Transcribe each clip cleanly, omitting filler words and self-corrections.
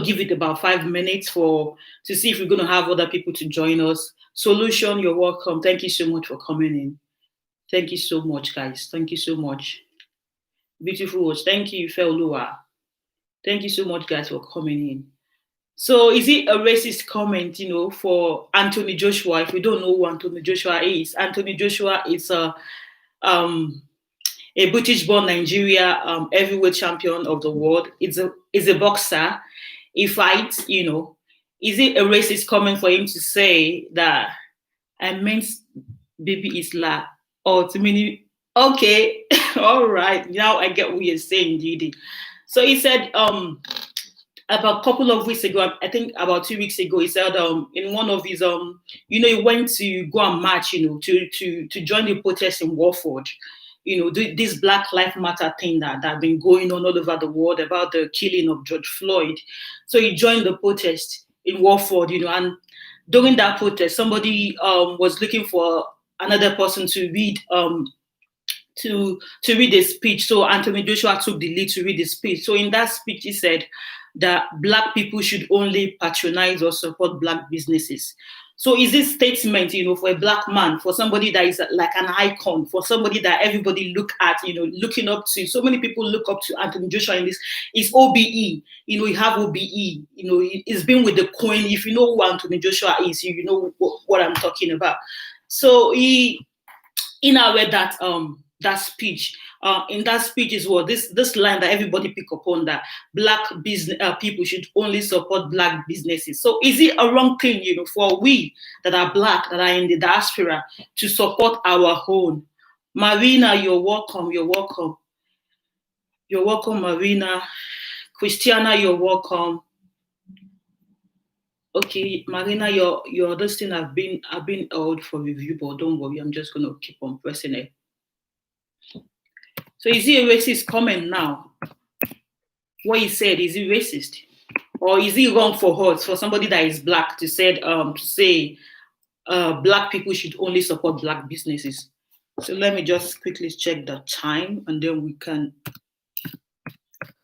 give it about 5 minutes to see if we're going to have other people to join us. Solution, you're welcome. Thank you so much for coming in. Thank you so much, guys. Thank you so much. Beautiful words. Thank you, Feolua. Thank you so much, guys, for coming in. So is it a racist comment, for Anthony Joshua? If we don't know who Anthony Joshua is, Anthony Joshua is a British-born Nigeria heavyweight champion of the world. Is a boxer. He fights, Is it a racist comment for him to say that I meant baby Isla or to mean okay, all right. Now I get what you're saying, Didi. So he said about a couple of weeks ago, I think about 2 weeks ago, he said in one of his he went to go and march, to join the protest in Watford. This Black Lives Matter thing that been going on all over the world about the killing of George Floyd. So he joined the protest in Watford, and during that protest, somebody was looking for another person to read to read a speech. So Anthony Joshua took the lead to read the speech. So in that speech, he said that Black people should only patronize or support Black businesses. So is this statement, for a Black man, for somebody that is like an icon, for somebody that everybody look at, looking up to, so many people look up to Anthony Joshua in this, is OBE, you have OBE, he's been with the Queen. If you know who Anthony Joshua is, you know what I'm talking about. So he now read that speech. In that speech is what this line that everybody pick up on, that Black business people should only support Black businesses. So is it a wrong thing, for we that are Black, that are in the diaspora, to support our own? Marina, you're welcome. You're welcome. You're welcome, Marina. Christiana, you're welcome. Okay, Marina, your this thing have been held for review, but don't worry, I'm just gonna keep on pressing it. So is he a racist comment now? What he said, is he racist? Or is it wrong for us, for somebody that is Black, to say Black people should only support Black businesses? So let me just quickly check the time and then we can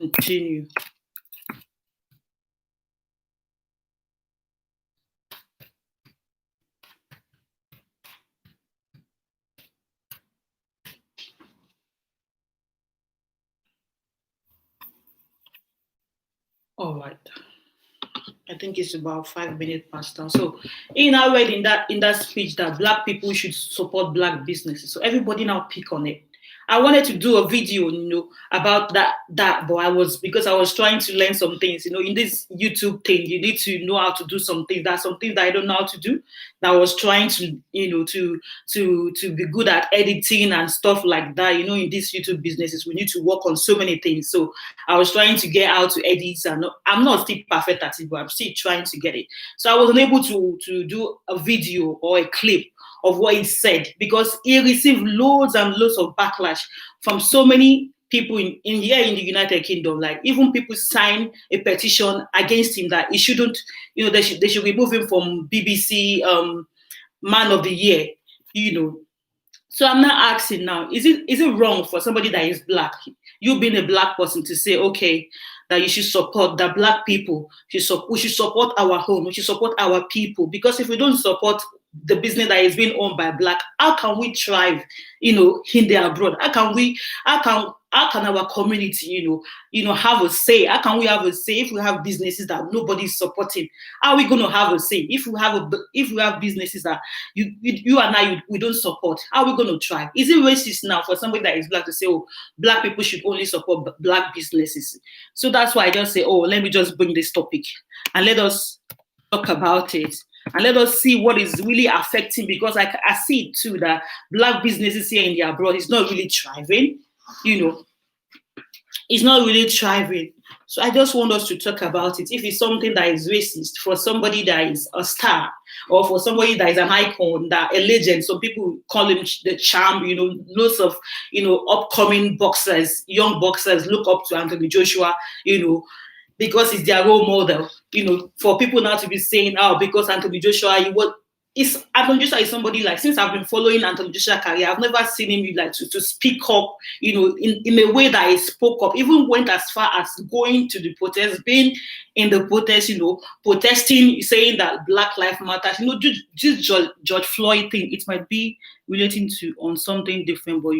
continue. All right. I think it's about 5 minutes past now. So he now read in that speech that Black people should support Black businesses. So everybody now pick on it. I wanted to do a video, about that, but because I was trying to learn some things, in this YouTube thing, you need to know how to do some things. That's something that I don't know how to do. That I was trying to, to be good at editing and stuff like that. In these YouTube businesses, we need to work on so many things. So I was trying to get how to edit, and I'm not still perfect at it, but I'm still trying to get it. So I was unable to do a video or a clip of what he said, because he received loads and loads of backlash from so many people in here in the United Kingdom. Like, even people sign a petition against him that he shouldn't, they should remove him from BBC Man of the Year, So I'm not asking now, is it wrong for somebody that is Black, you being a Black person, to say, okay, that you should support the Black people, we should support our home, we should support our people? Because if we don't support the business that is being owned by Black, how can we thrive, in the abroad? How can our community, have a say? How can we have a say if we have businesses that nobody is supporting? How are we going to have a say if we have businesses that you and I we don't support? How are we going to thrive? Is it racist now for somebody that is Black to say, oh, Black people should only support Black businesses? So that's why I just say, oh, let me just bring this topic and let us talk about it. And let us see what is really affecting, because I see too that Black businesses here in the abroad is not really thriving, it's not really thriving. So I just want us to talk about it. If it's something that is racist for somebody that is a star, or for somebody that is an icon, that a legend, some people call him the champ, lots of, upcoming boxers, young boxers look up to Anthony Joshua, because it's their role model, for people now to be saying, oh, because Anthony Joshua, Anthony Joshua is somebody like, since I've been following Anthony Joshua's career, I've never seen him like to speak up, in a way that he spoke up, even went as far as going to the protest, being in the protest, protesting, saying that Black Lives Matter. This George Floyd thing, it might be relating to on something different, but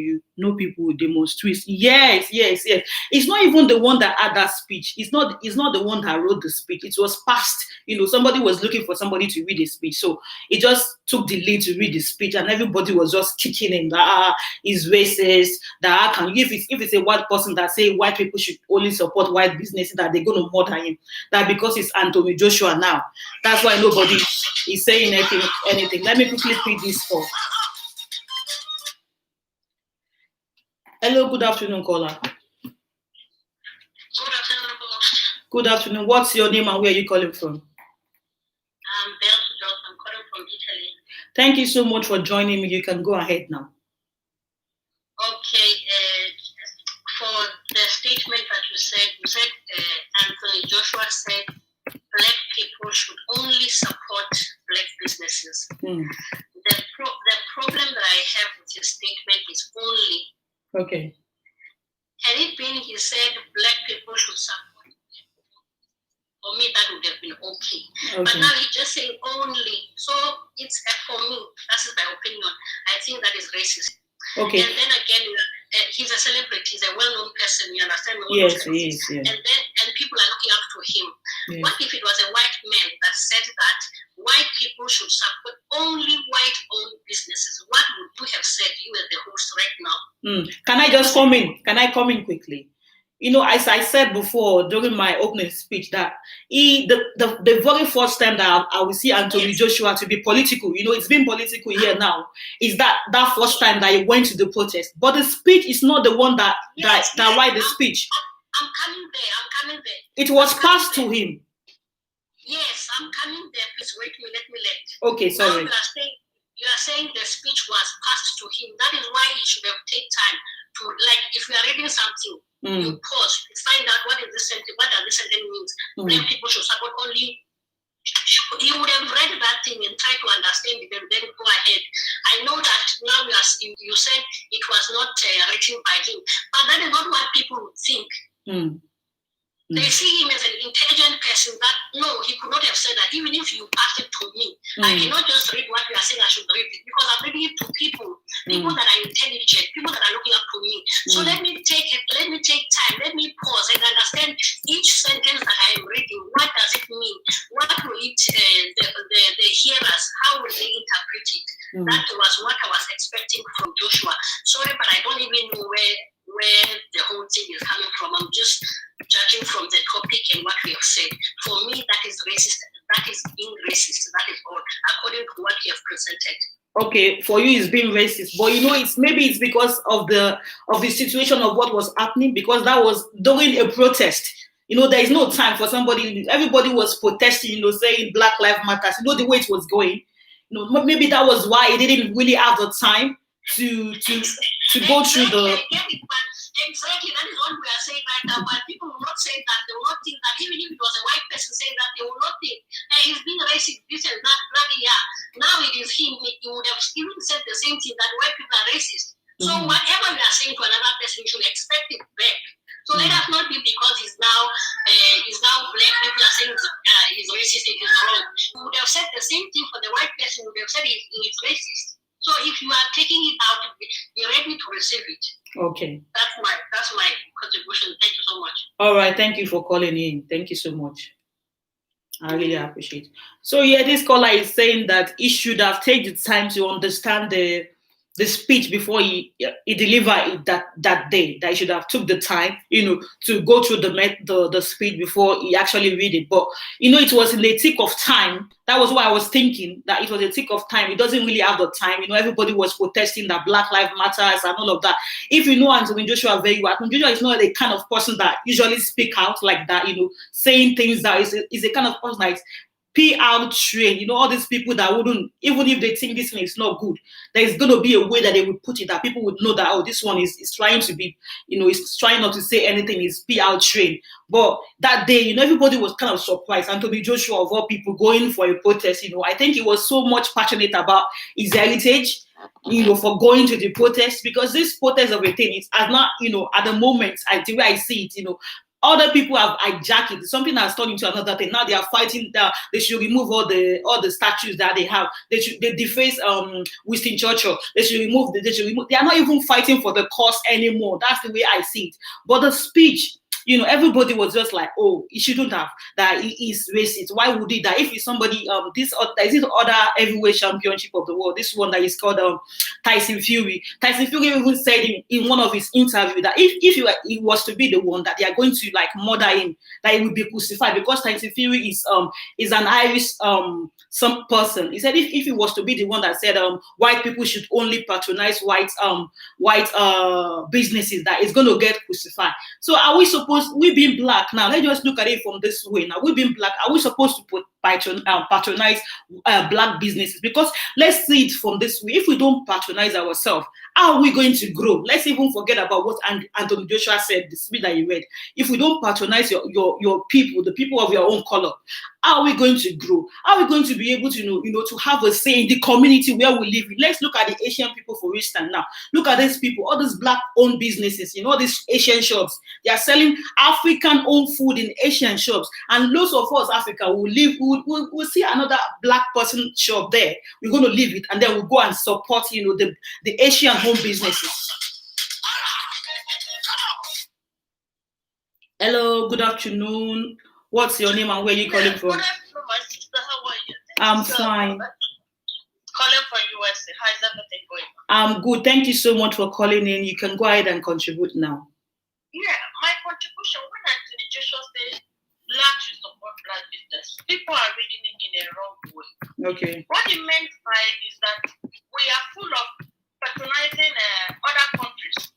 people will demonstrate. Yes. It's not even the one that had that speech. It's not the one that wrote the speech. It was passed. Somebody was looking for somebody to read the speech. So it just took the lead to read the speech, and everybody was just kicking him that he's racist, that if it's a white person that say white people should only support white businesses, that they're going to murder him, that because it's Anthony Joshua now, that's why nobody is saying anything. Let me quickly read this for. Hello, good afternoon, caller. Good afternoon. Good afternoon. What's your name and where are you calling from? I'm Belgium. I'm calling from Italy. Thank you so much for joining me. You can go ahead now. Okay. For the statement that you said Anthony Joshua said Black people should only support Black businesses. The problem that I have with his statement is only. Okay. Had it been he said Black people should support, for me that would have been okay. But now he just saying only. So it's for me, that's my opinion. I think that is racist. Okay. And then again, he's a celebrity, he's a well-known person, you understand? Yes, he is. Yeah. And people are looking up to him. Yes. What if it was a white man that said that white people should support only white-owned businesses? What would you have said, you as the host right now? Can I just come in? Can I come in quickly? As I said before during my opening speech, that the very first time that I will see Anthony Joshua to be political, it's been political here now, is that first time that he went to the protest. But the speech is not the one that why the speech. I'm coming there. It was passed to him. Yes, I'm coming there. Please wait me. Let me let. Okay, sorry. Now you are saying the speech was passed to him. That is why he should have taken time to, like, if we are reading something, you pause, find out what is this sentence, what does this sentence means. Black people should support only. He would have read that thing and try to understand it and then go ahead. I know that now you said it was not written by him, but that is not what people would think. They see him as an intelligent person that, no, he could not have said that. Even if you passed it to me, I cannot just read what you are saying, I should read it, because I'm reading it to people that are intelligent, people that are looking up to me. So let me take time, let me pause and understand each sentence that I am reading. What does it mean? What will it, the hearers, how will they interpret it? That was what I was expecting from Joshua. Sorry, but I don't even know where the whole thing is coming from. I'm just judging from the topic and what we have said. For me, that is racist. That is being racist. That is all, according to what you have presented. Okay, for you it's being racist, but it's because of the situation of what was happening, because that was during a protest. There is no time for somebody. Everybody was protesting, saying Black Lives Matter. The way it was going. Maybe that was why he didn't really have the time to go through the. Exactly, that is what we are saying right now. But people will not say that. They will not think that. Even if it was a white person saying that, they will not think, hey, he's being racist, this and that, bloody yeah. Now it is him. He would have even said the same thing, that white people are racist. So whatever we are saying to another person, we should expect it back. So let us not be, because he's now black, people are saying he's racist, it is wrong. We would have said the same thing for the white person. We would have said he's racist. So if you are taking it out, be ready to receive it. Okay. That's my contribution. Thank you so much. All right. Thank you for calling in. Thank you so much. I really appreciate it. So this caller is saying that he should have taken the time to understand the speech before he delivered it that day. That he should have took the time, to go through the speech before he actually read it. But it was in the thick of time. That was what I was thinking, that it was a thick of time. He doesn't really have the time. Everybody was protesting that Black Lives Matters and all of that. If you know Anthony Joshua very well, Anthony Joshua is not the kind of person that usually speak out like that, saying things that is a kind of person that PR train, all these people that wouldn't, even if they think this thing is not good, there's going to be a way that they would put it that people would know that, oh, this one is trying to be, is trying not to say anything, is PR train. But that day, everybody was kind of surprised. Anthony Joshua, of all people, going for a protest, I think he was so much passionate about his heritage, for going to the protest, because this protest of a thing is not, at the moment, the way I see it, other people have hijacked it. Something has turned into another thing. Now they are fighting that they should remove all the statues that they have. They deface Winston Churchill. They should remove. They are not even fighting for the cause anymore. That's the way I see it. But the speech, everybody was just like, oh, he shouldn't have. That he is racist. Why would he? That if it's somebody, is this other heavyweight championship of the world, this one that is called Tyson Fury. Tyson Fury even said in one of his interviews that if he was to be the one, that they are going to like murder him, that he will be crucified, because Tyson Fury is an Irish some person. He said if he was to be the one that said white people should only patronize white businesses, that is going to get crucified. So are we supposed, we being black now, let's just look at it from this way now, we being black, are we supposed to patronize black businesses? Because let's see it from this way, if we don't patronize ourselves, how are we going to grow? Let's even forget about what Anthony Joshua said, the speech that you read. If we don't patronize your people, the people of your own color, how are we going to grow? How are we going to be able to to have a say in the community where we live in? Let's look at the Asian people, for instance. Now look at these people, all these black owned businesses, these Asian shops, they are selling African owned food in Asian shops, and lots of us Africa will live, we'll see another black person shop there, we're going to leave it, and then we'll go and support the Asian home businesses. Hello, good afternoon. What's your name and where are you calling from? Good afternoon, my sister. How are you? I'm fine. Calling from USA. How's everything going on? I'm good. Thank you so much for calling in. You can go ahead and contribute now. Yeah, my contribution, when Anthony Joshua says black should support black business, people are reading it in a wrong way. Okay. What he meant by is that we are full of patronizing other countries.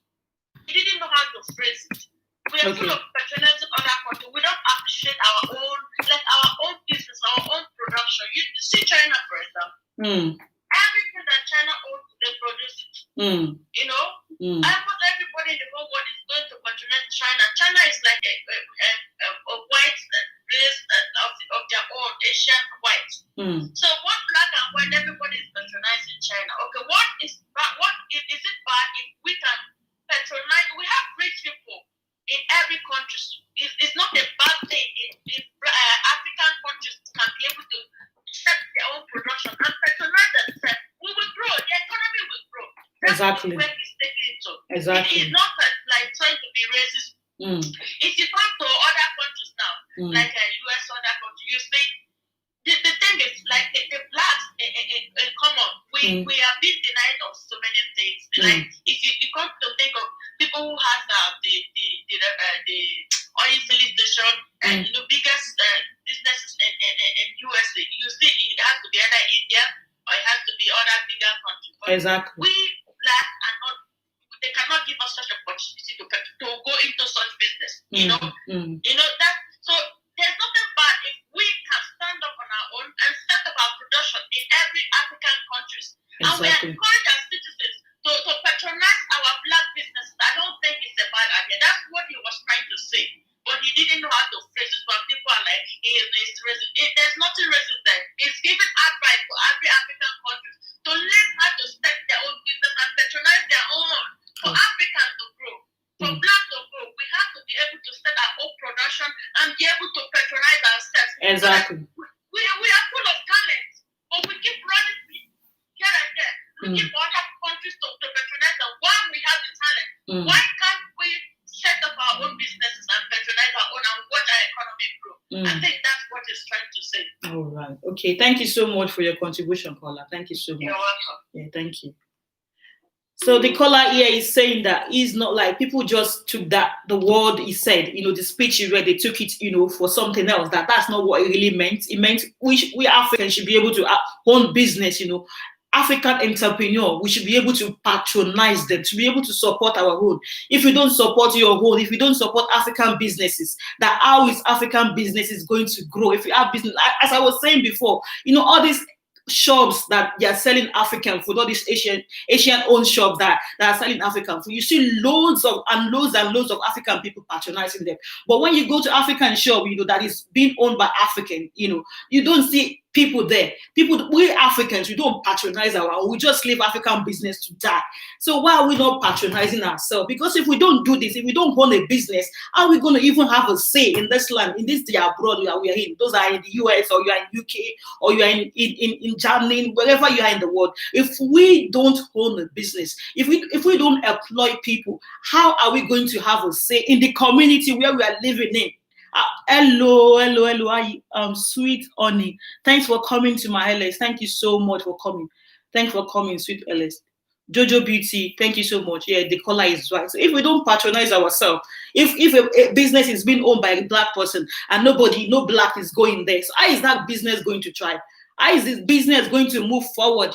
He didn't know how to phrase it. We are full of patronizing other countries. We don't appreciate our own business, our own production. You see China, for example. Everything that China owns, they produce it. Almost everybody in the whole world is going to patronize China. China is like a white race of their own, Asian white. So what black and white, everybody is patronizing China. Okay, what is it bad if we can patronize? We have rich people in every country. It's not a bad thing if African countries can be able to set their own production and patronize themselves. We will grow. The economy will grow. That's exactly where he's taking it to. Exactly. It is not like trying to be racist. If you come to other countries now, like US, other countries, you see, the thing is like the blacks in common, we are being denied of so many things. Like if you come to think of people who have the oil filling station and biggest businesses in USA, you see it has to be either India or it has to be other bigger countries. But exactly. We black are not. They cannot give us such an opportunity to go into such business. That. So there's nothing bad if we can stand up on our own and set up our production in every African countries. Exactly. And we encourage our citizens to patronize our black businesses. I don't think it's a bad idea. That's what he was trying to say. But he didn't know how to phrase it. But people are like, it's racist. There's nothing racist there. It's given advice for every African country to learn how to set their own business and patronize their own. For Africans to grow, for black to grow, we have to be able to set our own production and be able to patronize ourselves. Exactly. We are full of talent, but we keep running here and there, looking for other countries to patronize them. Why we have the talent? Why can't we set up our own businesses and patronize our own and watch our economy grow? I think that's what he's trying to say. All right. Okay. Thank you so much for your contribution, caller. Thank you so much. You're welcome. Yeah, thank you. So the caller here is saying that he's not like people just took the word he said, the speech he read, they took it, for something else. That's not what it really meant. It meant we Africans should be able to own business, African entrepreneur, we should be able to patronize them, to be able to support our own. If we don't support your own, if we don't support African businesses, that how is African businesses going to grow? If we have business, as I was saying before, all these shops that they are selling African food, all these Asian owned shops that are selling African food, you see loads and loads of African people patronizing them. But when you go to African shop, that is being owned by African, you don't see people there. We Africans, we don't patronize our own. We just leave African business to die. So why are we not patronizing ourselves? Because if we don't do this, if we don't own a business, how are we going to even have a say in this land, in this abroad we are in? Those are in the US, or you are in UK, or you are in Germany, wherever you are in the world. If we don't own a business, if we don't employ people, how are we going to have a say in the community where we are living in? Hello, sweet honey. Thanks for coming to my LS. Thank you so much for coming. Thanks for coming, sweet LS. Jojo Beauty, thank you so much. Yeah, the color is right. So if we don't patronize ourselves, if a business is being owned by a black person and no black is going there, so how is that business going to thrive? How is this business going to move forward?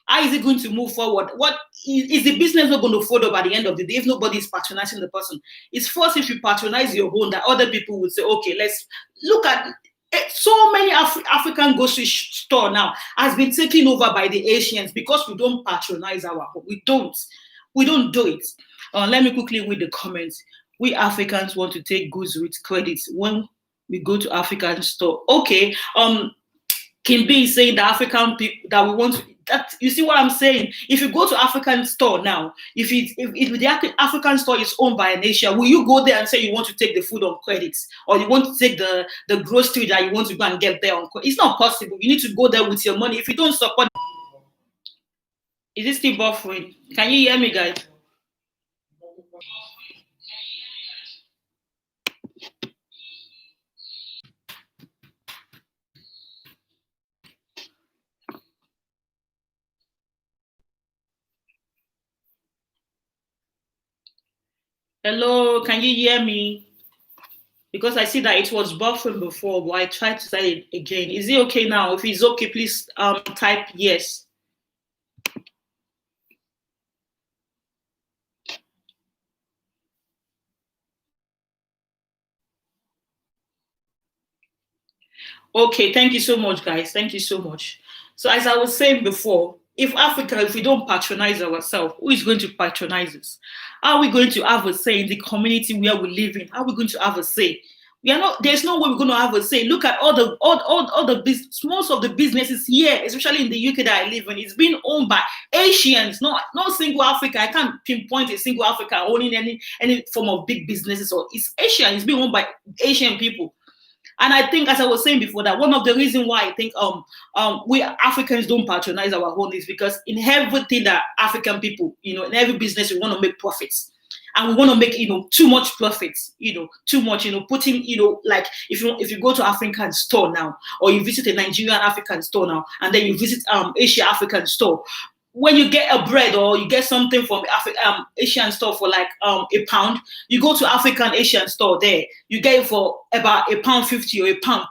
How is it going to move forward? What is the business not going to follow by the end of the day if nobody is patronizing the person? It's first if you patronize your own that other people would say, okay, let's look at it. So many African grocery store now has been taken over by the Asians because we don't patronize our own. We don't do it. Let me quickly read the comments. We Africans want to take goods with credits when we go to African store. Okay. Kim B is saying the African people that we want to. That you see what I'm saying? If you go to African store now, if the African store is owned by an Asian, will you go there and say you want to take the food on credits, or you want to take the grocery that you want to go and get there on credit? It's not possible. You need to go there with your money. If you don't support, is it still buffering? Can you hear me, guys? Hello, can you hear me? Because I see that it was buffering before, but I tried to say it again. Is it okay now? If it's okay, please type yes. Okay, thank you so much, guys. Thank you so much. So as I was saying before, if we don't patronize ourselves, who is going to patronize us? How are we going to have a say in the community where we live in? How are we going to have a say? There's no way we're going to have a say. Look at all the business, most of the businesses here, especially in the UK that I live in, it's being owned by Asians, not single Africa. I can't pinpoint a single Africa owning any form of big businesses, or it's Asian, it's being owned by Asian people. And I think, as I was saying before, that one of the reasons why I think we Africans don't patronize our own is because in everything that African people, in every business, we want to make profits. And we want to make, too much profits, too much, putting, like if you go to African store now, or you visit a Nigerian African store now, and then you visit Asia African store, when you get a bread or you get something from Asian store for like £1, you go to African Asian store there, you get it for about £1.50 or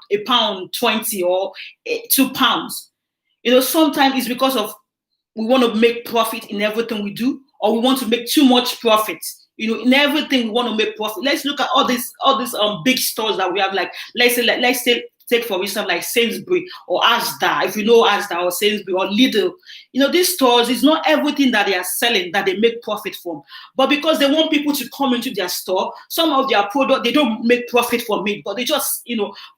£1.20 or £2. Sometimes it's because of we want to make profit in everything we do, or we want to make too much profit. In everything we want to make profit. Let's look at all these big stores that we have. Like let's say take for instance like Sainsbury or Asda, if you know Asda or Sainsbury or Lidl. These stores, it's not everything that they are selling that they make profit from. But because they want people to come into their store, some of their product, they don't make profit from it, but they just,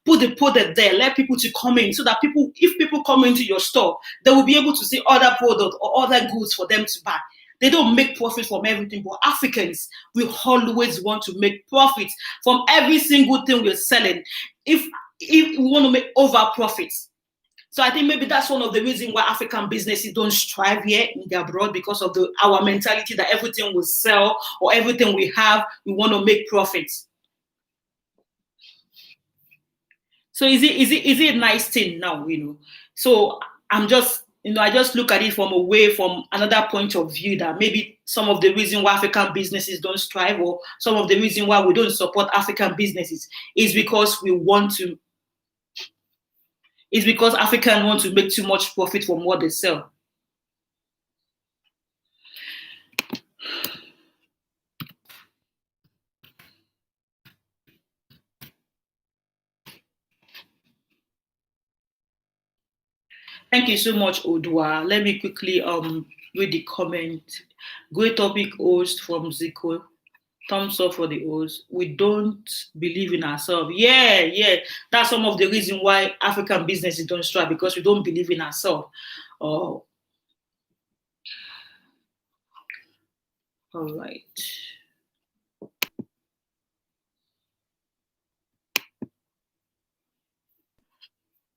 put the product there, let people to come in so that if people come into your store, they will be able to see other products or other goods for them to buy. They don't make profit from everything, but Africans, we always want to make profit from every single thing we're selling. If we want to make over profits. So I think maybe that's one of the reasons why African businesses don't strive here in the abroad, because of our mentality that everything we sell or everything we have, we want to make profits. So is it a nice thing now, So I'm just, I just look at it from another point of view, that maybe some of the reason why African businesses don't strive, or some of the reason why we don't support African businesses, is because Africans want to make too much profit from what they sell. Thank you so much, Odua. Let me quickly read the comment. Great topic, host from Zico. Thumbs up for the host. We don't believe in ourselves. Yeah. That's some of the reason why African businesses don't strive, because we don't believe in ourselves. Oh, all right.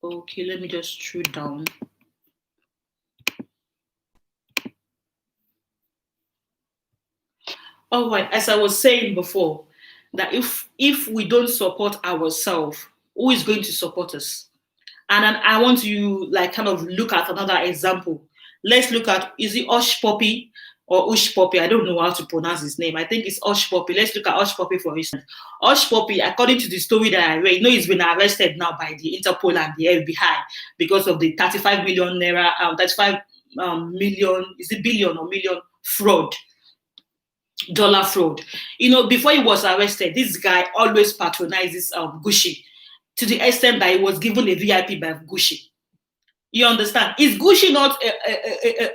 Okay, let me just scroll down. All right, as I was saying before, that if we don't support ourselves, who is going to support us? And then I want to like kind of look at another example. Let's look at, is it Osh Poppy or Ush Poppy? I don't know how to pronounce his name. I think it's Osh Poppy. Let's look at Osh Poppy for instance. Osh Poppy, according to the story that I read, he's been arrested now by the Interpol and the FBI because of the 35 million naira, 35 million, is it billion or million fraud? Dollar fraud. Before he was arrested, this guy always patronizes Gucci to the extent that he was given a VIP by Gucci. You understand? Is Gucci not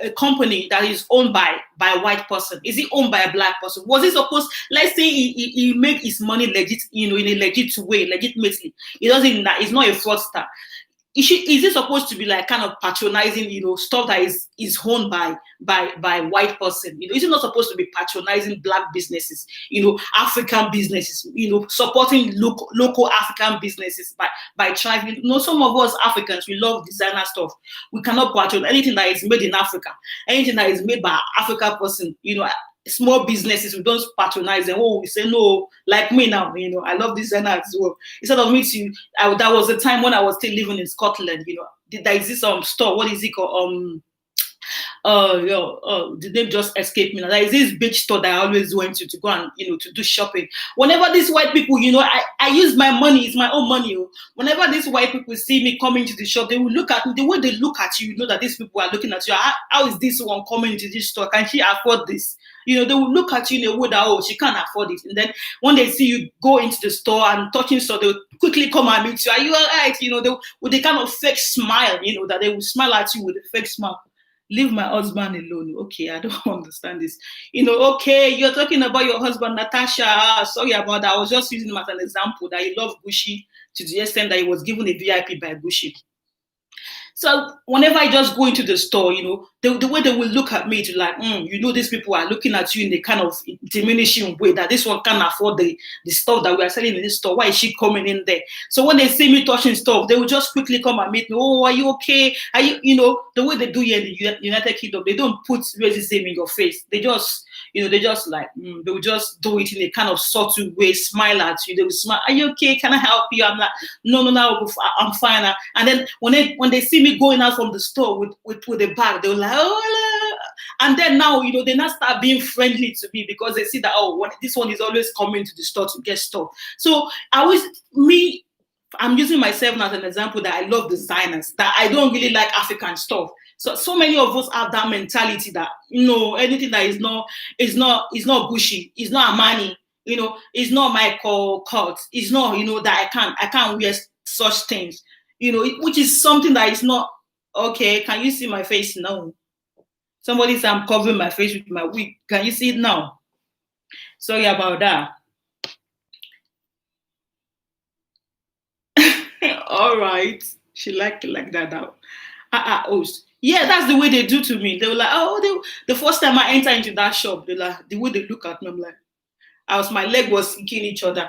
a company that is owned by a white person? Is it owned by a black person? Was he supposed, let's say he make his money legit, in a legit way, legitimately. He doesn't, he's not a fraudster. Is it supposed to be like kind of patronizing, stuff that is owned by white person? Is it not supposed to be patronizing black businesses, African businesses, supporting local African businesses by trying, some of us Africans, we love designer stuff. We cannot patronize anything that is made in Africa, anything that is made by African person, small businesses, we don't patronize them. We say no, like me now, I love designer as well. Instead of me that was the time when I was still living in Scotland, there is this store, what is it called? The name just escaped me now. There is this beach store that I always went to go and to do shopping. Whenever these white people, I use my money, it's my own money. Whenever these white people see me coming to the shop, they will look at me. The way they look at you, that these people are looking at you. How is this one coming to this store? Can she afford this? They will look at you in a way that, she can't afford it. And then when they see you go into the store and touching store, they'll quickly come and meet you. Are you all right? With a kind of fake smile, that they will smile at you with a fake smile. Leave my husband alone. Okay, I don't understand this. Okay, you're talking about your husband, Natasha. Sorry about that. I was just using him as an example that he loved Gucci to the extent that he was given a VIP by Gucci. So whenever I just go into the store, the way they will look at me to like, these people are looking at you in a kind of diminishing way, that this one can't afford the stuff that we are selling in this store. Why is she coming in there? So when they see me touching stuff, they will just quickly come and meet me. Oh, are you okay? Are you, the way they do here in the United Kingdom, they don't put racism in your face. They just, they just like, they will just do it in a kind of subtle way, smile at you. They will smile. Are you okay? Can I help you? I'm like, no, I'm fine. And then when they see me going out from the store with a bag, they were like, oh, and then now, they now start being friendly to me because they see that, this one is always coming to the store to get stuff. So I'm using myself as an example that I love designers, that I don't really like African stuff. So many of us have that mentality that, anything that is not Gucci, it's not Armani, it's not Michael Kors, it's not, that I can't wear such things, which is something that is not, okay, can you see my face? No. Somebody said I'm covering my face with my wig. Can you see it now? Sorry about that. All right. She like that now. Host. Yeah, that's the way they do to me. They were like, the first time I enter into that shop, they like the way they look at me, I'm like, my leg was kicking each other.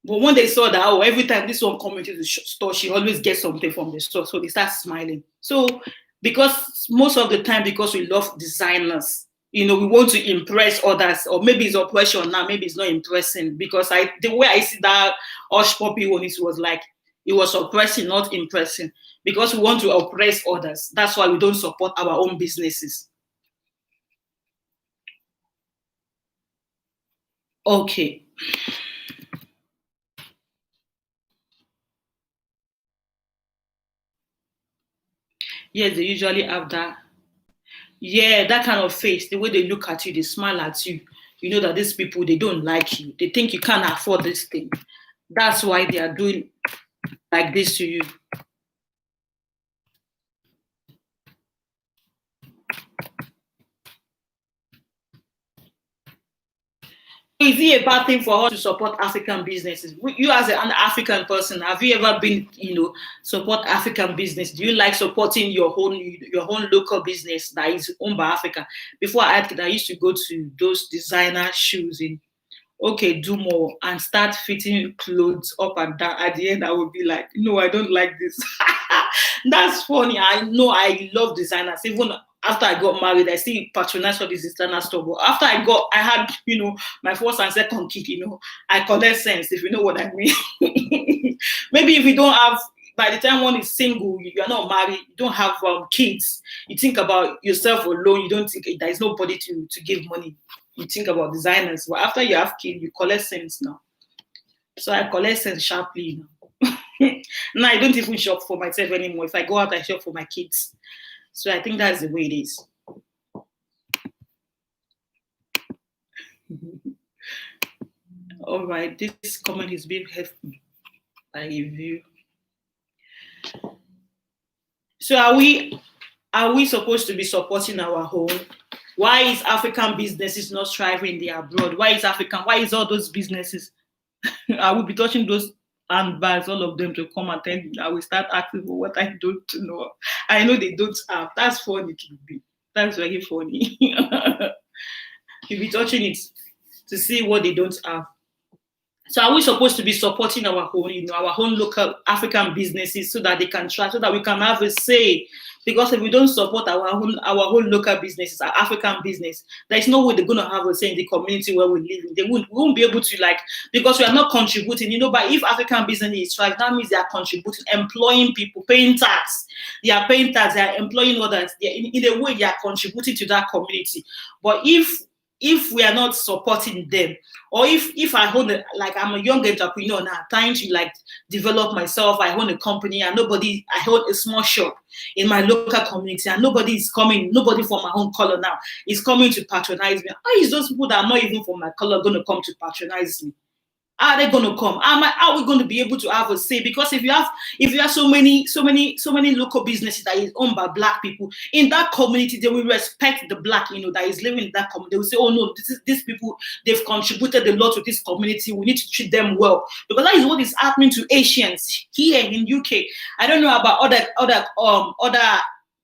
But when they saw that, every time this one comes into the store, she always gets something from the store. So they start smiling. So because most of the time, because we love designers, we want to impress others, or maybe it's oppression now, maybe it's not impressing. Because the way I see that Hush Puppy one, it was like, it was oppressing, not impressing. Because we want to oppress others. That's why we don't support our own businesses. Okay. Yes, they usually have that. Yeah, that kind of face, the way they look at you, they smile at you. You know that these people, they don't like you. They think you can't afford this thing. That's why they are doing like this to you. Is it a bad thing for us to support African businesses? You as an African person, have you ever been, support African business? Do you like supporting your own local business that is owned by Africa? Before I used to go to those designer shoes in do more and start fitting clothes up and down. At the end, I would be like, no, I don't like this. That's funny. I know I love designers. Even after I got married, I still patronize for this designer store. But after I had, my first and second kid, I collect sense, if you know what I mean. Maybe if you don't have, by the time one is single, you're not married, you don't have kids, you think about yourself alone, you don't think there is nobody to give money. You think about designers. But after you have kids, you collect sense now. So I collect sense sharply now. Now I don't even shop for myself anymore. If I go out, I shop for my kids. So I think that's the way it is. All right, this comment is being helpful. I review. So are we supposed to be supporting our home? Why is African businesses not thriving in the abroad? Why is all those businesses? I will be touching those handbags, all of them to come and tell me. I will start asking for what I don't know. I know they don't have. That's funny to be. That's very funny. You'll be touching it to see what they don't have. So are we supposed to be supporting our own local African businesses so that they can try, so that we can have a say? Because if we don't support our own local businesses, our African business, there's no way they're going to have a say in the community where we live in. We won't be able to, because we are not contributing. But if African business is thriving, that means they are contributing, employing people, paying tax. They are paying tax, they are employing others. In a way, they are contributing to that community. But if we are not supporting them, or if I own I'm a young entrepreneur now, trying to develop myself, I own a company and I own a small shop in my local community and nobody from my own color now is coming to patronize me. How is those people that are not even from my color going to come to patronize me? Are they going to come? Are we going to be able to have a say? Because if you have so many local businesses that is owned by Black people in that community, they will respect the Black, that is living in that community. They will say, oh no, these people, they've contributed a lot to this community. We need to treat them well. Because that is what is happening to Asians here in UK. I don't know about other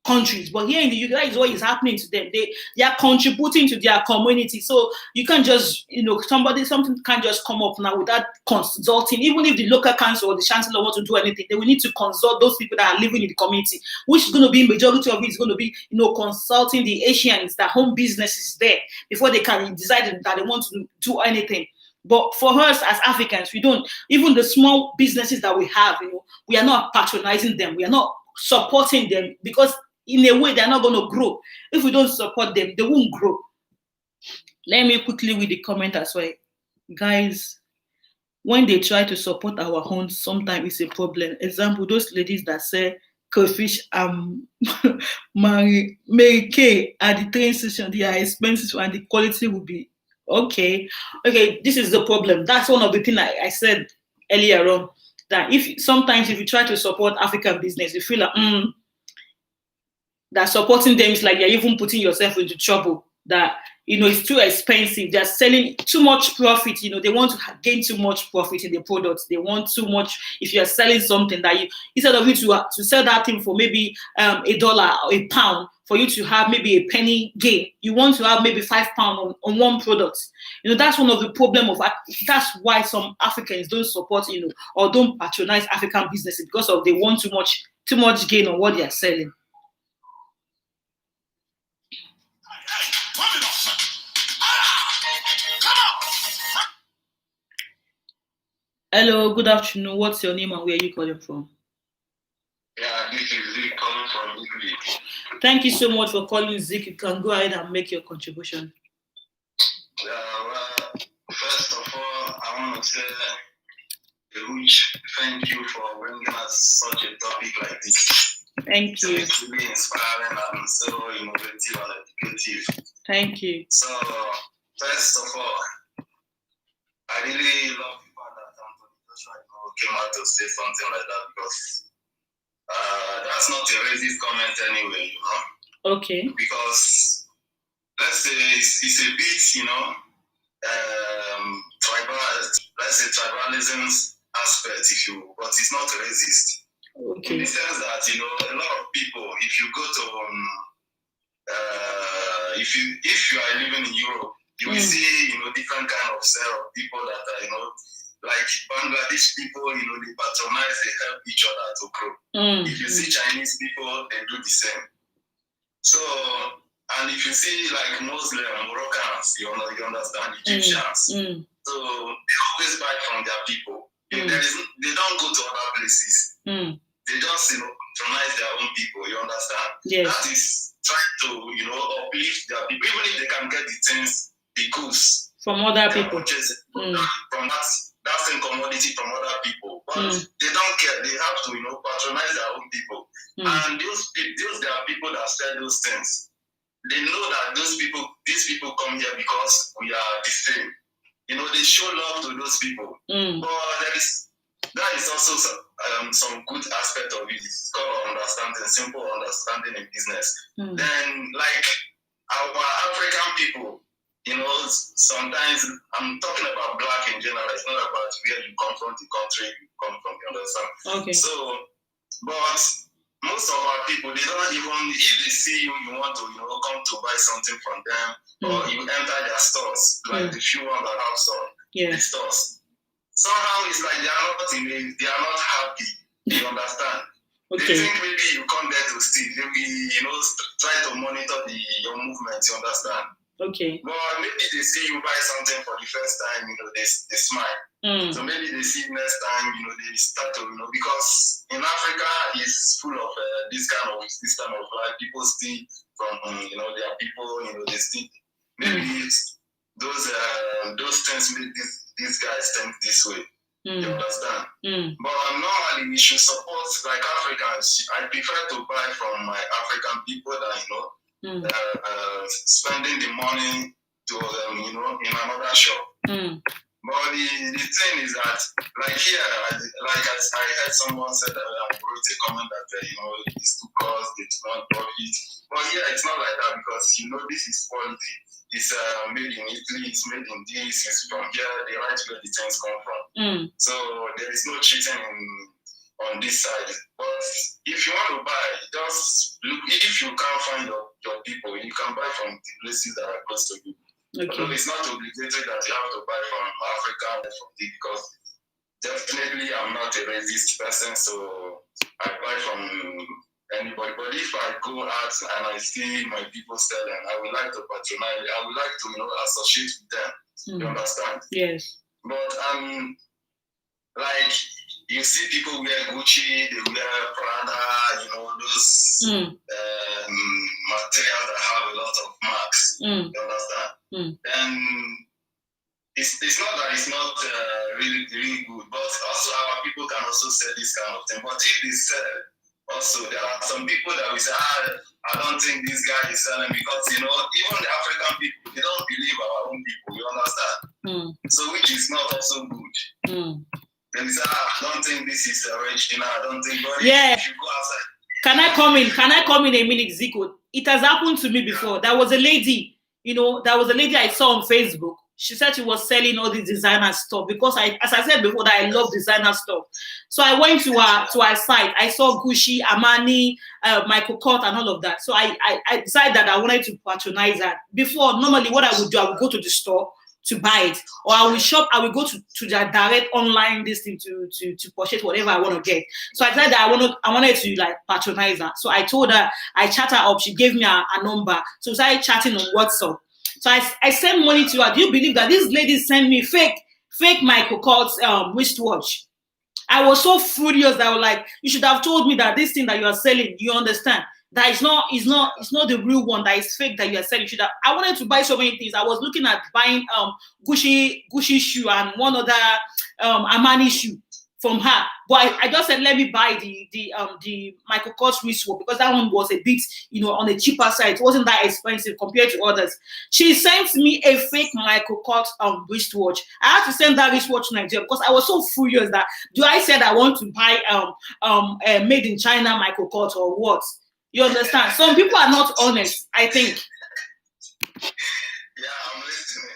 countries, but here in the UK, that is what is happening to them. They are contributing to their community. So you can't just, something can't just come up now without consulting. Even if the local council or the chancellor want to do anything, they will need to consult those people that are living in the community, which is going to be majority of it is going to be, consulting the Asians, their home businesses there before they can decide that they want to do anything. But for us as Africans, we don't, even the small businesses that we have, we are not patronizing them. We are not supporting them because in a way, they're not going to grow. If we don't support them, they won't grow. Let me quickly read the comment as well. Guys, when they try to support our own, sometimes it's a problem. Example, those ladies that say crayfish Mary Kay at the train station, they are expensive and the quality will be okay. This is the problem. That's one of the things I said earlier on. That if you try to support African business, you feel like, that supporting them is like you're even putting yourself into trouble, that it's too expensive, they're selling too much profit, they want to gain too much profit in the products, they want too much. If you're selling something that instead of you to sell that thing for maybe $1 or £1, for you to have maybe a penny gain, you want to have maybe £5 on one product. That's one of the problem that's why some Africans don't support or don't patronize African businesses, because of they want too much gain on what they are selling. Hello, good afternoon. What's your name and where are you calling from? Yeah, this is Zeke calling from Italy. Thank you so much for calling, Zeke. You can go ahead and make your contribution. Well, first of all, I want to say a huge thank you for bringing us such a topic like this. Thank you. It's really inspiring and so innovative and educative. Thank you. So, first of all, I really love the fact that Anthony Joshua came out to say something like that, because that's not a racist comment anyway, Okay. Because let's say it's a bit, let's say, tribalism aspect, but it's not racist. Okay. In the sense that, a lot of people, if you go to, if you are living in Europe, you will see, different kind of set of people that are, like Bangladesh people, they patronize, they help each other to grow. If you see Chinese people, they do the same. So, and if you see like Muslim, Moroccans, you understand, Egyptians, so they always buy from their people. They don't go to other places. They just, patronize their own people, you understand? Yes. That is trying to, uplift their people, even if they can get the things, the goods from other people. From that same commodity from other people. But they don't care. They have to, patronize their own people. And those there are people that sell those things. They know that these people come here because we are the same. They show love to those people. But that is also some good aspect of it. It's called understanding, simple understanding in business. Then, like our African people, sometimes I'm talking about black in general. It's not about where you come from, the country you come from. You understand? Okay. So, but most of our people, they don't even, if they see you, you want to, come to buy something from them, or you enter their stores, like the few ones that have some the stores. Somehow it's like they are not happy. You understand? Okay. They think maybe you come there to steal. Maybe, try to monitor your movements. You understand? Okay. But maybe they see you buy something for the first time, they smile. So maybe they see next time, they start to, because in Africa it's full of this kind of life. People steal from, their people, they steal. Maybe those things make these guys think this way. You understand? But normally we should support, like Africans. I prefer to buy from my African people than, spending the money to in another shop. But the thing is that, like here, I heard someone said that I wrote a comment that it's too cost, it's not profit. But here it's not like that, because this is quality. It's made in Italy, it's made in this, it's from here, the right where the things come from. So there is no cheating on this side. But if you want to buy, just look. If you can't find your people, you can buy from the places that are close to you. Okay. Although it's not obligatory that you have to buy from Africa because definitely I'm not a racist person, so I buy from anybody. But if I go out and I see my people selling, I would like to patronize. I would like to associate with them. You understand? Yes. But like you see people wear Gucci, they wear Prada, those materials that have a lot of marks. You understand? And it's not that it's not really good, but also our people can also sell this kind of thing. But if they sell, also there are some people that will say, I don't think this guy is selling, because even the African people, they don't believe our own people. You understand? So which is not also good. They say, I don't think this is original. I don't think. But if you go outside. Can I come in a minute, Zico? It has happened to me before. There was a lady, I saw on Facebook. She said she was selling all this designer stuff because as I said before, that I love designer stuff. So I went to her site. I saw Gucci, Armani, Michael Kors, and all of that. So I decided that I wanted to patronize her. Before, normally what I would do, I would go to the store to buy it, or I will go to their direct online this thing to purchase whatever I want to get. So I decided that I wanted to like patronize her. So I told her, I chat her up, she gave me a number. So we started chatting on WhatsApp. So I sent money to her. Do you believe that this lady sent me fake Michael Kors wristwatch? I was so furious that I was like, you should have told me that this thing that you are selling, you understand, that it's not the real one, that is fake that you are selling. I wanted to buy so many things. I was looking at buying Gucci shoe and one other Armani shoe from her, but I just said, let me buy the Michael Kors wristwatch, because that one was a bit on the cheaper side. It wasn't that expensive compared to others. She sent me a fake Michael Kors wristwatch. I had to send that wristwatch to Nigeria because I was so furious that I said I want to buy made in China Michael Kors or what? You understand? Some people are not honest, I think. Yeah, I'm listening.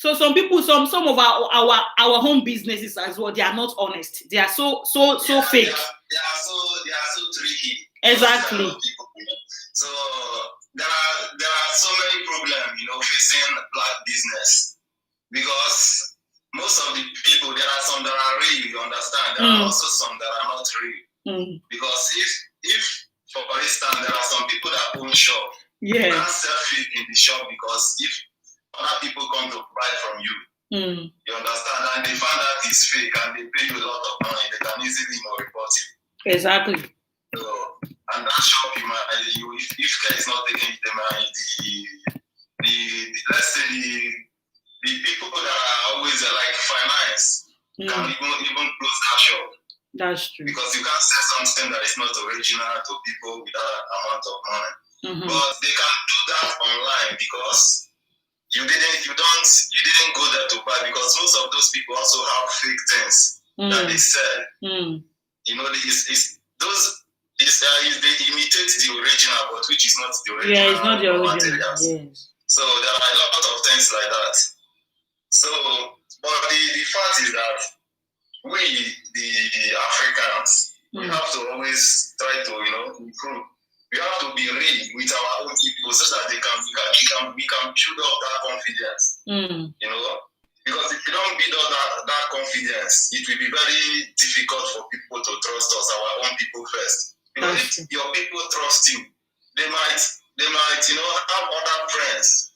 So some people, some of our home businesses as well, they are not honest. They are so fake. They are so tricky. Exactly. So there are so many problems, facing black business, because most of the people, there are some that are real, you understand. There are also some that are not real. Because if for instance, there are some people that own shop, you can't sell it in the shop, because if other people come to buy from you, you understand, and they find out it's fake and they pay you a lot of money, they can easily report you. Exactly. So, and that shop, if care is not taken, let's say the people that are always like finance can even close that shop. That's true. Because you can't sell something that is not original to people with that amount of money. But they can do that online, because you didn't go there to buy, because most of those people also have fake things that they sell. They imitate the original, but which is not the original. Yeah, it's not the original. Materials. Yes. So there are a lot of things like that. So, but the fact is that we, the Africans, we have to always try to, improve. We have to be real with our own people, so that we can build up that confidence. Because if you don't build up that confidence, it will be very difficult for people to trust us, our own people first. Because if your people trust you, they might have other friends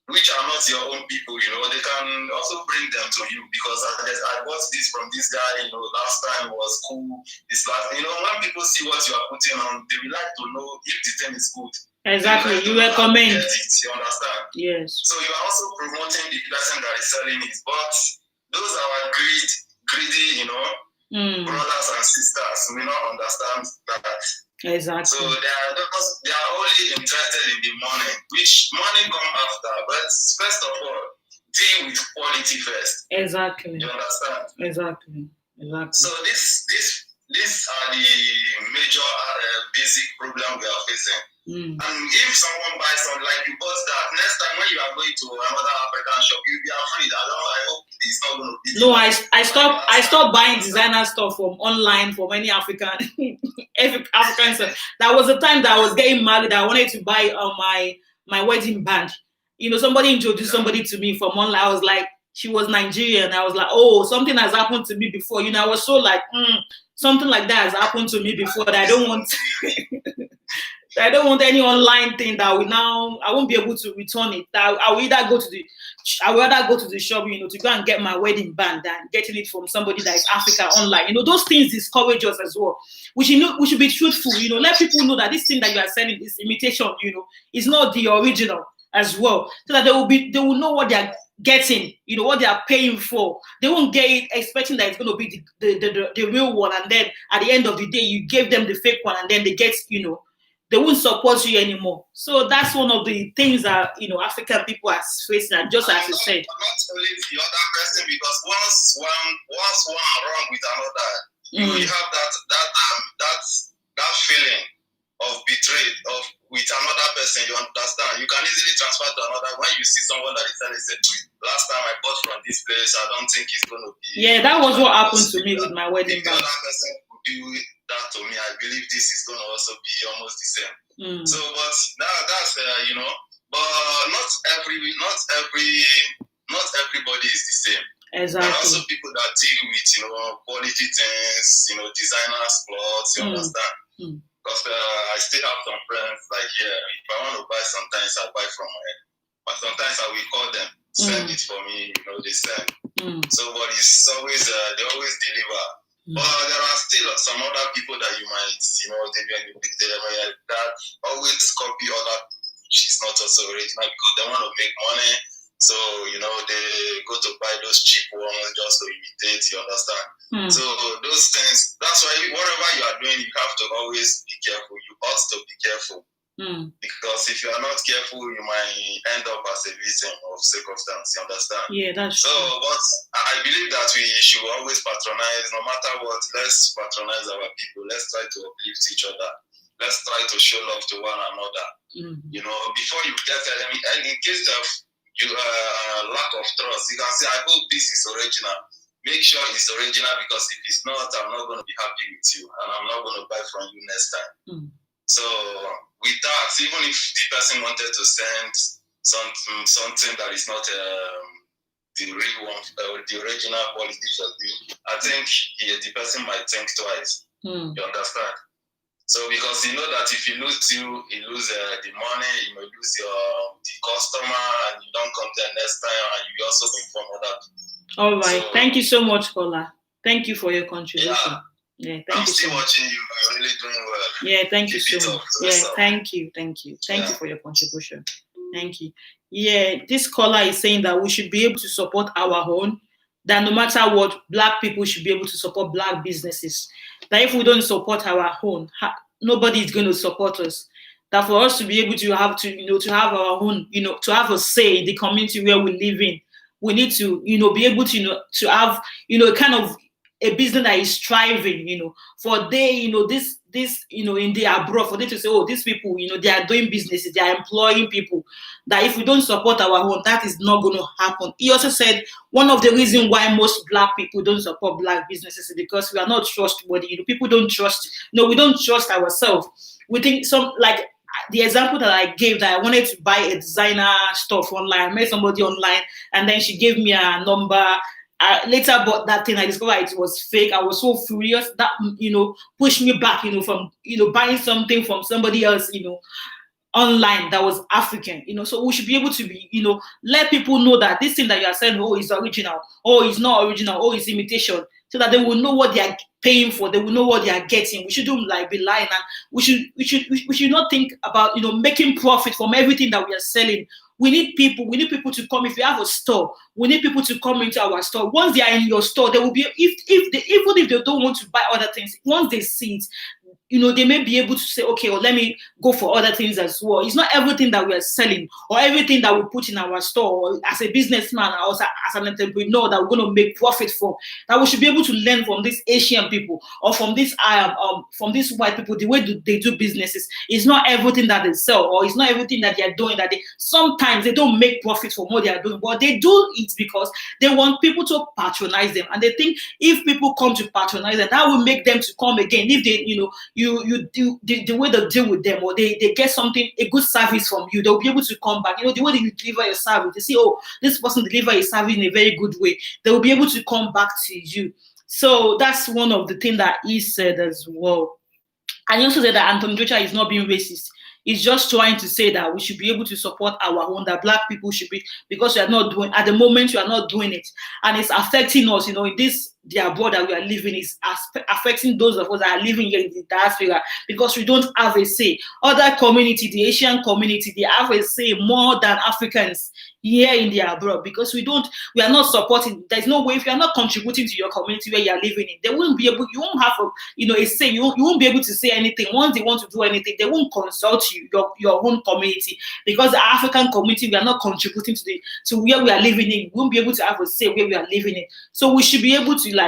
which are not your own people, they can also bring them to you, because I bought this from this guy, last time was cool. When people see what you are putting on, they will like to know if the thing is good. Exactly, you recommend. You understand? Yes. So you are also promoting the person that is selling it, but those are greedy, brothers and sisters will not understand that. Exactly. So they are only interested in the money, which money come after. But first of all, deal with quality first. Exactly. You understand? Exactly. So these are the major basic problem we are facing. And if someone buys something like you bought that, next time when you are going to another African shop, you'll be afraid. I hope it's not going to be. No, I stopped buying designer stuff from online from any African stuff. That was the time that I was getting married. I wanted to buy my wedding band. Somebody introduced somebody to me from online. I was like, she was Nigerian. I was like, oh, something has happened to me before. I was so like, something like that has happened to me before that I don't want. I don't want any online thing that I won't be able to return it. I will either go to the shop, to go and get my wedding band than getting it from somebody that is Africa online. Those things discourage us as well. We should be truthful. Let people know that this thing that you are selling is imitation. Is not the original as well, so that they will know what they are getting. What they are paying for. They won't get it expecting that it's going to be the real one, and then at the end of the day, you gave them the fake one, and then they get they won't support you anymore. So that's one of the things that African people are facing, and just as you said. Not only the other person, because once one wrong with another, you have that feeling of betrayed with another person. You understand? You can easily transfer to another. When you see someone that is saying, last time I bought from this place, I don't think it's going to be. Yeah, that was what happened to me with my wedding band. The other person would do that to me. I believe this is going to also be almost the same. So, but that's but not everybody is the same. Exactly. There are also people that deal with quality things, designers, clothes. You understand? Because I still have some friends like here. If I want to buy, sometimes I buy from but sometimes I will call them, send it for me. They send. So, but it's always they always deliver. But there are still some other people that you might, they that always copy other, which is not also original, because they want to make money. So, they go to buy those cheap ones just to imitate, you understand? So those things, that's why whatever you are doing, you have to always be careful. You ought to be careful. Because if you are not careful, you might end up as a victim of circumstance, you understand? Yeah, that's so, true. But I believe that we should always patronize, no matter what, let's patronize our people. Let's try to uplift each other. Let's try to show love to one another. Before you get in case of lack of trust. You can say, I hope this is original. Make sure it's original, because if it's not, I'm not going to be happy with you, and I'm not going to buy from you next time. So with that, even if the person wanted to send something that is not the real one, the original quality for you, I think the person might think twice. You understand? So because you know that if you lose the money, you may lose the customer, and you don't come there next time, and you also inform other people. All right. So, thank you so much, Kola. Thank you for your contribution. Yeah, I'm still watching you. You're really doing well. Yeah, thank you so much. Yeah, thank you. Thank you for your contribution. Thank you. Yeah, this caller is saying that we should be able to support our own, that no matter what, Black people should be able to support Black businesses. That if we don't support our own, nobody is going to support us. That for us to be able to have to have our own, to have a say in the community where we live in, we need to, be able to, to have, kind of a business that is thriving, for they, this, in the abroad, for them to say, oh, these people, they are doing businesses, they are employing people, that if we don't support our own, that is not going to happen. He also said one of the reasons why most Black people don't support Black businesses is because we are not trustworthy. People don't trust, we don't trust ourselves. We think the example that I gave, that I wanted to buy a designer stuff online. I met somebody online, and then she gave me a number. I later bought that thing. I discovered it was fake. I was so furious that pushed me back, from buying something from somebody else, online that was African. So we should be able to be, let people know that this thing that you are saying, oh, is original, oh, it's not original, oh, it's imitation, so that they will know what they are paying for. They will know what they are getting. We shouldn't be lying, and we should not think about making profit from everything that we are selling. We need people to come. If you have a store, we need people to come into our store. Once they are in your store, they will be, even if they don't want to buy other things, once they see it, they may be able to say, okay, well, let me go for other things as well. It's not everything that we are selling or everything that we put in our store, or as a businessman or as an entrepreneur, that we're going to make profit from. That we should be able to learn from these Asian people or from these white people, the way they do businesses. It's not everything that they sell, or it's not everything that they are doing that sometimes they don't make profit from what they are doing, but they do it because they want people to patronize them, and they think if people come to patronize them, that will make them to come again. If they, you do the way they deal with them, or they get a good service from you, they'll be able to come back. The way that you deliver your service, they see, oh, this person deliver his service in a very good way, they will be able to come back to you. So that's one of the things that he said as well. And he also said that Anthony Joshua is not being racist. He's just trying to say that we should be able to support our own, that Black people should be, because we are not doing, at the moment, we are not doing it. And it's affecting us, in this, the abroad that we are living, is affecting those of us that are living here in the diaspora, because we don't have a say. Other community, the Asian community, they have a say more than Africans here in the abroad, because we are not supporting. There's no way, if you are not contributing to your community where you are living in, they won't be able, you won't have a say, you won't be able to say anything. Once they want to do anything, they won't consult you, your own community, because the African community, we are not contributing to where we are living in. We won't be able to have a say where we are living in. So we should be able to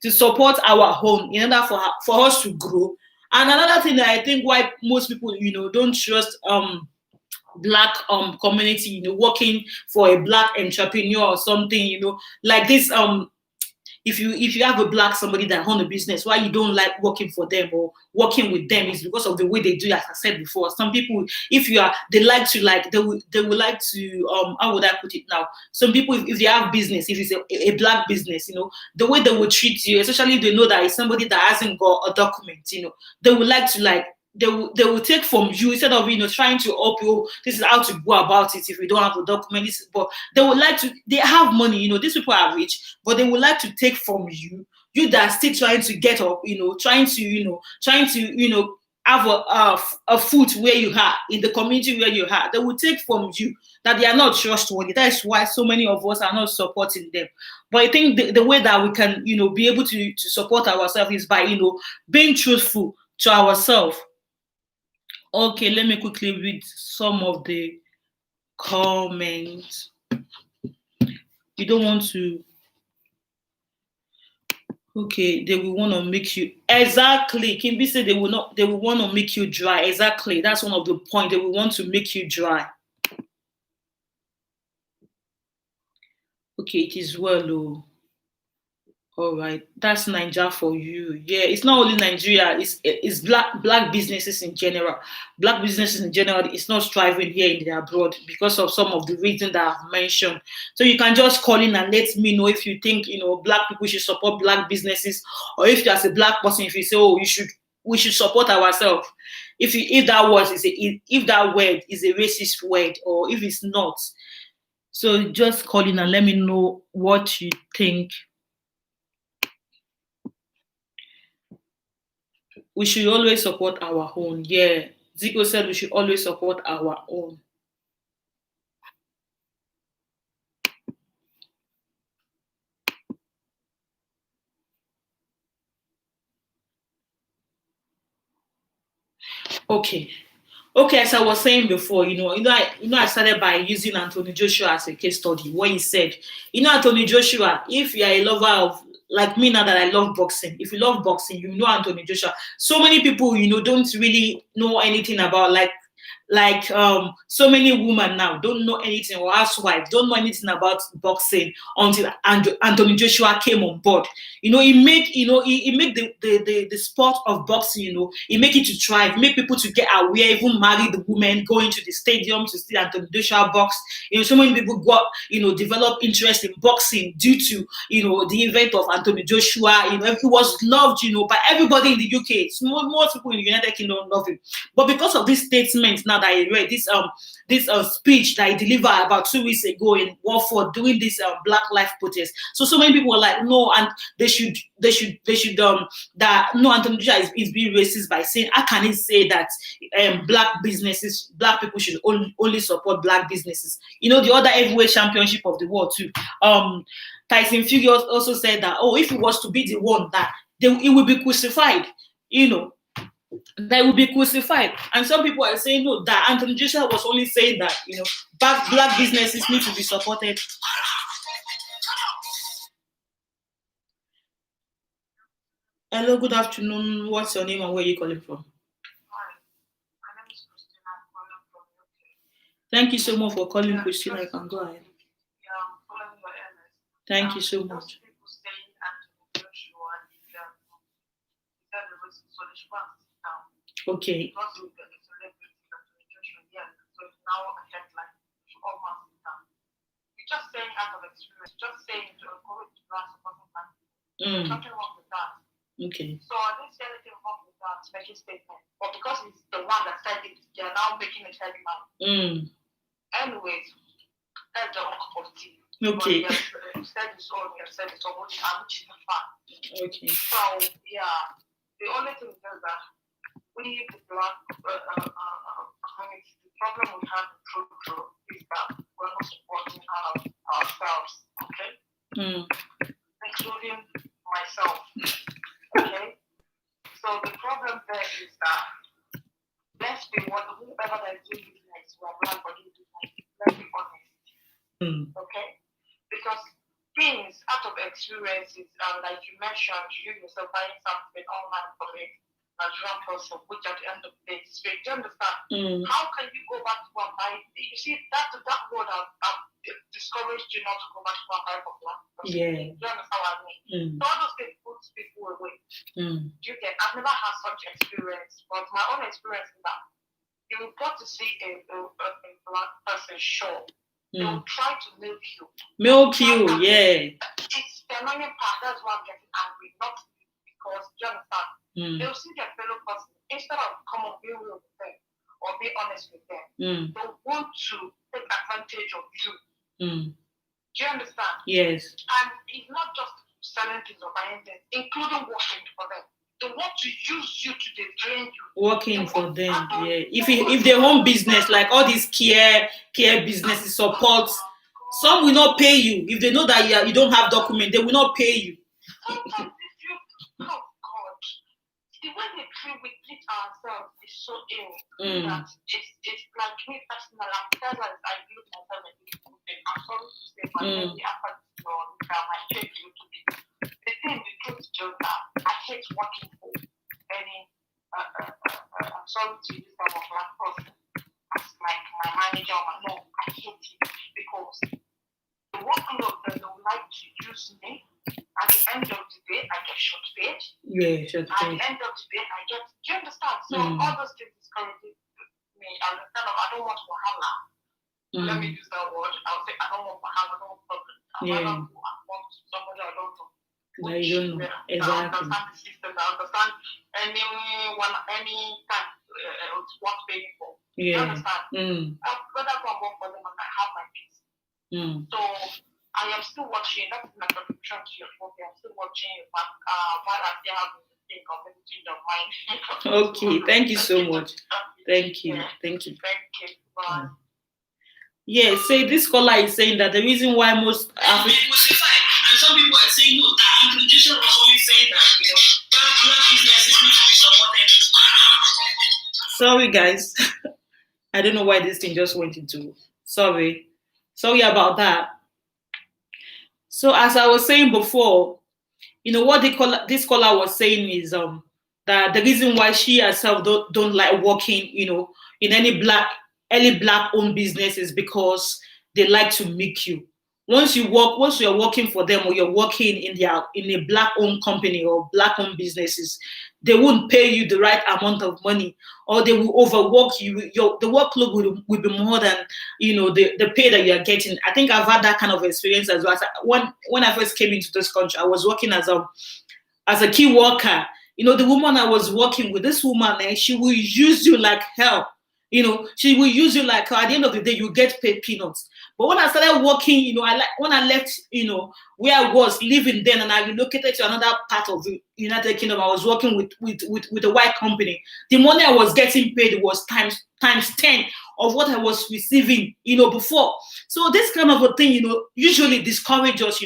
support our own in order for us to grow. And another thing that I think why most people don't trust Black community, working for a Black entrepreneur or something, like this, if you have a Black somebody that own a business, why you don't like working for them or working with them is because of the way they do it. As I said before, some people, they will like to how would I put it now? Some people, if they have business, if it's a Black business, the way they will treat you, especially if they know that it's somebody that hasn't got a document, they would like to they will take from you, instead of trying to help you. This is how to go about it if you don't have a document. But they would like to. They have money, these people are rich, but they would like to take from you. You that are still trying to get up, trying to have a foot where you are in the community where you are. They will take from you, that they are not trustworthy. That's why so many of us are not supporting them. But I think the way that we can be able to support ourselves is by being truthful to ourselves. Okay, let me quickly read some of the comments. You don't want to. Okay, they will want to make you exactly. Kimbi said they will want to make you dry. Exactly, that's one of the points. They will want to make you dry. Okay, it is well. Oh. All right, that's Nigeria for you. Yeah, it's not only Nigeria. It's black businesses in general. Black businesses in general is not striving here in the abroad because of some of the reasons that I've mentioned. So you can just call in and let me know if you think black people should support black businesses, or if you as a black person, if you say, oh, we should support ourselves. If that word if that word is a racist word, or if it's not. So just call in and let me know what you think. We should always support our own. Yeah. Zico said we should always support our own. Okay. Okay, as I was saying before, I started by using Anthony Joshua as a case study. What he said, Anthony Joshua, if you are a lover of, like me now that I love boxing, if you love boxing, you know Anthony Joshua. So many people, don't really know anything about so many women now don't know anything, or housewives don't know anything about boxing until Anthony Joshua came on board. He make the sport of boxing, he make it to thrive, make people to get aware, even marry the women, going to the stadium to see Anthony Joshua box. So many people got, develop interest in boxing due to, the event of Anthony Joshua. It was loved, by everybody in the UK. Most people in the United Kingdom love him. But because of this statement now that I read, this speech that he delivered about 2 weeks ago in Watford during this Black Lives protest, so many people were like, no, and they should that no, Anthony Joshua is being racist by saying, how can he say that black people should only support black businesses? The other heavyweight championship of the world too. Tyson Fury also said that, oh, if he was to be the one, that he will be crucified. They will be crucified. And some people are saying, no, that Anthony Joshua was only saying that, black businesses need to be supported. Hello, good afternoon. What's your name and where are you calling from? Thank you so much for calling, Christina. You can go ahead. Thank you so much. Okay. Just saying out of experience, just saying to encourage black supporting parties. Nothing wrong with that. Okay. So I didn't say anything wrong with that making statement. But because it's the one that said it, they are now making it headline. Anyways, that's the own cup of tea. Okay. You said this all, you said it all, which is not fun. Okay. So yeah, the only thing is that we the black community, the problem we have in true is that we're not supporting ourselves, okay? Including myself, okay? So the problem there is that let's be whoever that is doing business, we're black or doing business, let's be honest, okay? Because things out of experiences, like you mentioned, you yourself buying something online from a Nigerian person, which at the end of the day is fake. Do you understand? How can you go back to one buy? You see, that word I've discouraged you not to go back to one buy from one person. Yeah. Do you understand what I mean? So all those things puts people away. Do you get? I've never had such experience, but my own experience is that you got to see a black person show. They will try to milk you. Yeah. It's the annoying part. That's why I'm getting angry. Not because, do you understand? They'll see their fellow person, instead of come on, be real with them or be honest with them, they want to take advantage of you. Do you understand? Yes. And it's not just selling things or buying things, including working for them. They want to use you to drain you. Working for them, yeah. If they own business, like all these care businesses support, some will not pay you. If they know that you don't have document, they will not pay you. Sometimes if you, oh God, the way we treat ourselves is so ill that it's like me personally. That's why I look at myself and I'm sorry to say, but maybe after this I change a little bit. The thing, the truth is just that I hate working for any. I'm sorry to use that of black person as like my manager. No, I hate it because the workload that the use me. At the end of the day, I get short paid. Yeah, short At paid. the end of the day, I get. Do you understand? So all those things discourage me. And kind of, I don't want wahala. Let me use that word. I'll say I don't want wahala. I don't want problem. I want somebody I don't know. No, you don't know. Exactly. I understand the system. I understand any time what paying for. Yeah. You understand? I'd rather go and work for them and I have my peace. So I am still watching. That's my contribution to your program. I'm still watching while I still have the thing of everything of mind. Okay, thank you so much. Thank you. Thank you. Thank you. Bye. Yeah, so this caller is saying that the reason why most African... And some people are saying, no, that Anthony was only saying that, black businesses need to be supported. Sorry, guys. I don't know why this thing just went into... Sorry about that. So as I was saying before, what this caller was saying is that the reason why she herself don't like working, in any black-owned business is because they like to make you. Once you're working for them or you're working in a black-owned company or black-owned businesses, they won't pay you the right amount of money, or they will overwork you. The workload will be more than the pay that you are getting. I think I've had that kind of experience as well. When I first came into this country, I was working as a key worker. The woman I was working with, this woman, she will use you like hell. She will use you like at the end of the day, you get paid peanuts. But when I started working, when I left, where I was living then, and I relocated to another part of the United Kingdom, I was working with a white company. The money I was getting paid was times 10 of what I was receiving, before. So this kind of a thing, usually discourage us,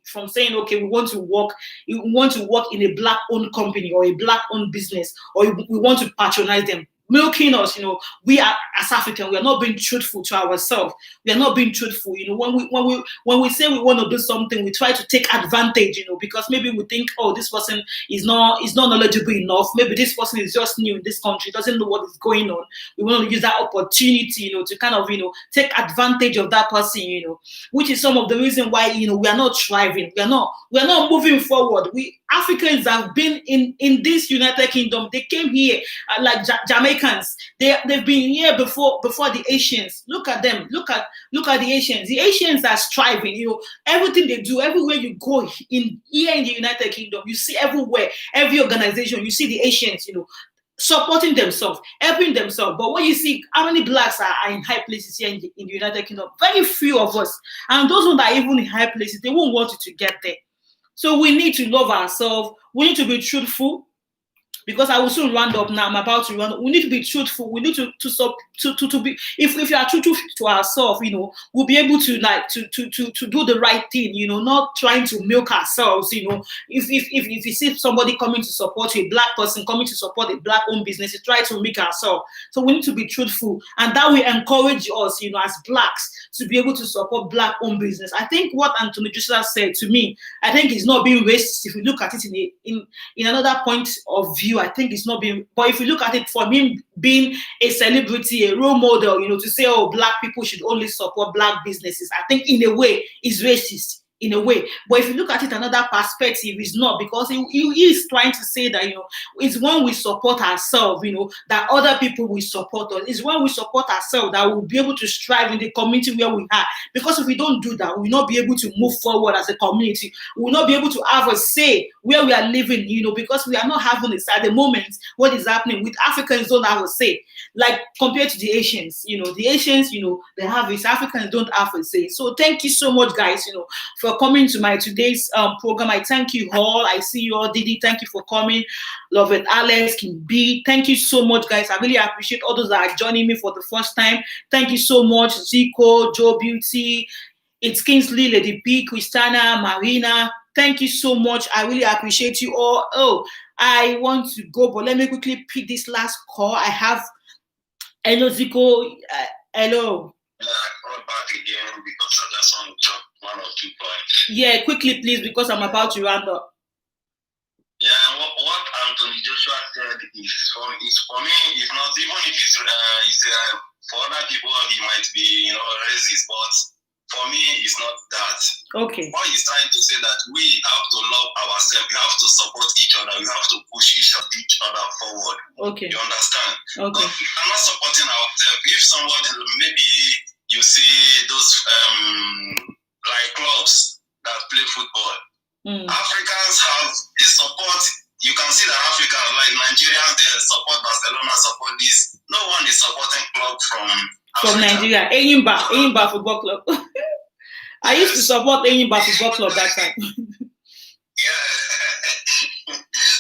from saying, okay, we want to work in a black-owned company or a black-owned business, or we want to patronize them. Milking us, we are as African, we are not being truthful to ourselves. We are not being truthful. When we say we want to do something, we try to take advantage, because maybe we think, oh, this person is not knowledgeable enough. Maybe this person is just new in this country, doesn't know what is going on. We want to use that opportunity, to kind of, take advantage of that person, which is some of the reason why, we are not thriving. We are not moving forward. We Africans have been in this United Kingdom. They came here like Jamaicans. They've been here before the Asians. Look at them. Look at the Asians. The Asians are striving. Everything they do, everywhere you go here in the United Kingdom, you see everywhere, every organization, you see the Asians, supporting themselves, helping themselves. But when you see how many blacks are in high places here in the United Kingdom, very few of us. And those who are even in high places, they won't want you to get there. So we need to love ourselves. We need to be truthful, because I will soon round up now. I'm about to round up. We need to be truthful. We need to be. If you are truthful to ourselves, we'll be able to to do the right thing. Not trying to milk ourselves. If you see somebody coming to support you, a black person coming to support a black-owned business, you try to milk ourselves. So we need to be truthful, and that will encourage us, as blacks, to be able to support black-owned business. I think what Anthony Joshua said to me, I think he's not being racist. If you look at it in another point of view, I think it's not being. But if you look at it from him being a celebrity, a role model, to say, oh, black people should only support black businesses, I think in a way is racist. In a way, but if you look at it another perspective, it's not, because he is trying to say that it's when we support ourselves, that other people will support us. It's when we support ourselves that we'll be able to strive in the community where we are. Because if we don't do that, we'll not be able to move forward as a community. We'll not be able to have a say where we are living, because we are not having a say at the moment. What is happening with Africans don't have a say, like compared to the Asians. The Asians, they have this. Africans don't have a say. So thank you so much, guys, for coming to my today's program. I thank you all. I see you all. Didi, thank you for coming. Love it. Alex, Kim B, thank you so much, guys. I really appreciate all those that are joining me for the first time. Thank you so much. Zico, Joe Beauty, it's Kingsley, Lady P, Christina, Marina. Thank you so much. I really appreciate you all. Oh, I want to go, but let me quickly pick this last call. I have hello, Zico. Hello. Yeah, I called back again because I just want to drop one or two points. Yeah, quickly, please, because I'm about to round up. Yeah, what Anthony Joshua said is for me. It's not, even if it's for other people, he might be racist, but For me, it's not that. Okay. What he's trying to say that we have to love ourselves, we have to support each other, we have to push each other forward. Okay. You understand? Okay. But I'm not supporting ourselves. If somebody, maybe you see those like clubs that play football, Africans have a support. You can see that Africans, like Nigerians, they support Barcelona, support this. No one is supporting club from Nigeria. Enyimba Football Club. I used to support Enyimba Football Club that time. Yeah.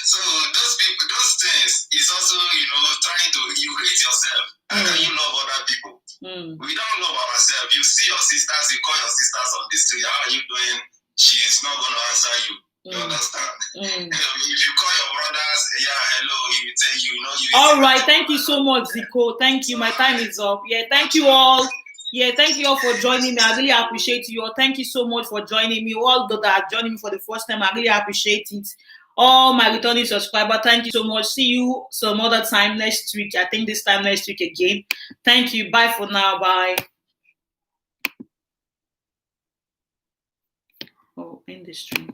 So those people, those things is also, trying to you hate yourself. How can you love other people? We don't love ourselves. You see your sisters, you call your sisters on the street. How are you doing? She's not going to answer you. You understand? If you call your brothers, yeah, hello, he will tell you, all right, thank you so much, Zico. Thank you. My time is up. Yeah, thank you all. Yeah, thank you all for joining me. I really appreciate you all. Thank you so much for joining me. All those that are joining me for the first time, I really appreciate it. All my returning subscribers, thank you so much. See you some other time next week. I think this time next week again. Thank you. Bye for now. Bye. Oh, end the stream.